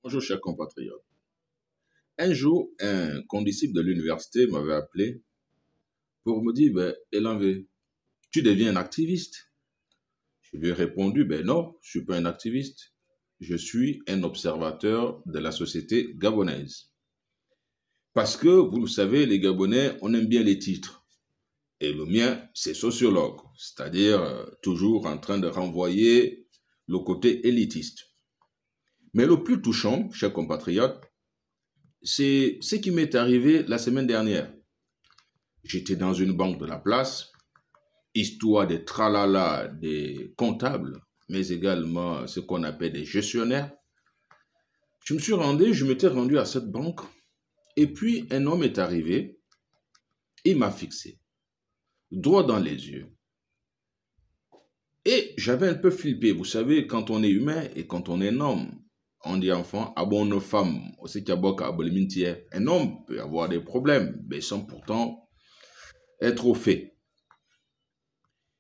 Bonjour, chers compatriotes. Un jour, un condisciple de l'université m'avait appelé pour me dire, Elanvé, tu deviens un activiste. Je lui ai répondu, non, je ne suis pas un activiste. Je suis un observateur de la société gabonaise. Parce que, vous le savez, les Gabonais, on aime bien les titres. Et le mien, c'est sociologue, c'est-à-dire toujours en train de renvoyer le côté élitiste. Mais le plus touchant, chers compatriotes, c'est ce qui m'est arrivé la semaine dernière. J'étais dans une banque de la place, histoire des tralala des comptables, mais également ce qu'on appelle des gestionnaires. Je m'étais rendu à cette banque, et puis un homme est arrivé, il m'a fixé, droit dans les yeux. Et j'avais un peu flippé, vous savez, quand on est humain et quand on est un homme, on dit enfant, une femme, aussi un homme peut avoir des problèmes, mais sans pourtant être au fait.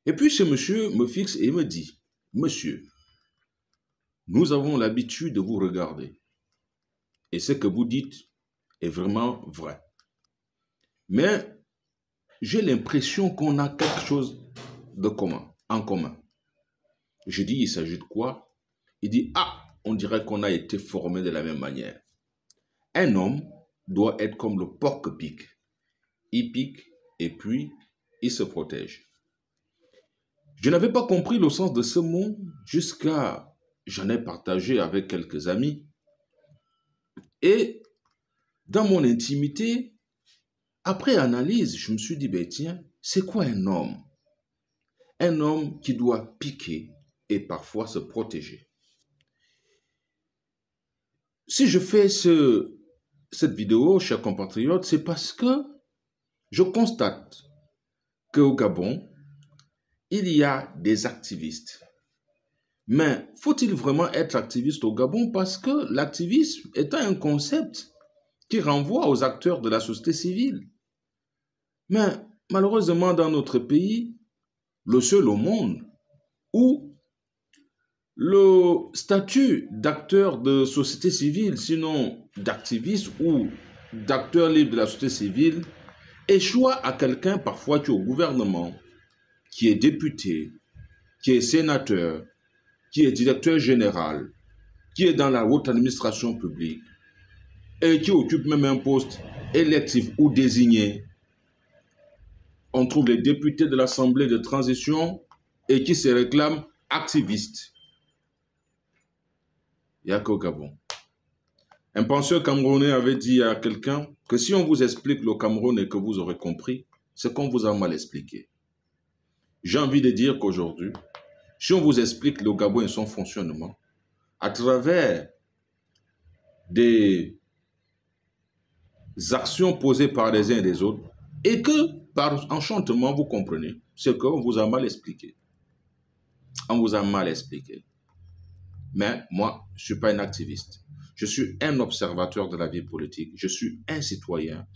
Et puis ce monsieur me fixe et me dit, monsieur, nous avons l'habitude de vous regarder. Et ce que vous dites est vraiment vrai. Mais j'ai l'impression qu'on a quelque chose de commun, en commun. Je dis, il s'agit de quoi? Il dit, on dirait qu'on a été formé de la même manière. Un homme doit être comme le porc pique. Il pique et puis il se protège. Je n'avais pas compris le sens de ce mot jusqu'à j'en ai partagé avec quelques amis. Et dans mon intimité, après analyse, je me suis dit, tiens, c'est quoi un homme? Un homme qui doit piquer et parfois se protéger. Si je fais cette vidéo, chers compatriotes, c'est parce que je constate qu'au Gabon, il y a des activistes. Mais faut-il vraiment être activiste au Gabon? Parce que l'activisme est un concept qui renvoie aux acteurs de la société civile. Mais malheureusement, dans notre pays, le seul au monde où le statut d'acteur de société civile, sinon d'activiste ou d'acteur libre de la société civile, échoue à quelqu'un parfois qui est au gouvernement, qui est député, qui est sénateur, qui est directeur général, qui est dans la haute administration publique et qui occupe même un poste électif ou désigné. On trouve les députés de l'Assemblée de transition et qui se réclament activistes. Il n'y a qu'au Gabon. Un penseur camerounais avait dit à quelqu'un que si on vous explique le Cameroun et que vous aurez compris, c'est qu'on vous a mal expliqué. J'ai envie de dire qu'aujourd'hui, si on vous explique le Gabon et son fonctionnement, à travers des actions posées par les uns et les autres, et que par enchantement, vous comprenez, c'est qu'on vous a mal expliqué. On vous a mal expliqué. Mais moi, je ne suis pas un activiste. Je suis un observateur de la vie politique. Je suis un citoyen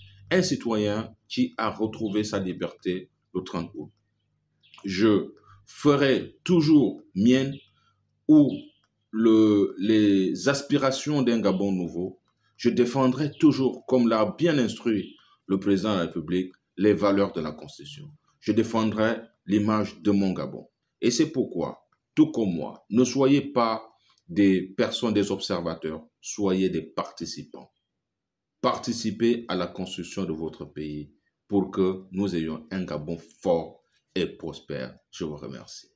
qui a retrouvé sa liberté le 30 août. Je ferai toujours mienne ou les aspirations d'un Gabon nouveau. Je défendrai toujours, comme l'a bien instruit le président de la République, les valeurs de la Constitution. Je défendrai l'image de mon Gabon. Et c'est pourquoi, tout comme moi, ne soyez pas des personnes, des observateurs, soyez des participants. Participez à la construction de votre pays pour que nous ayons un Gabon fort et prospère. Je vous remercie.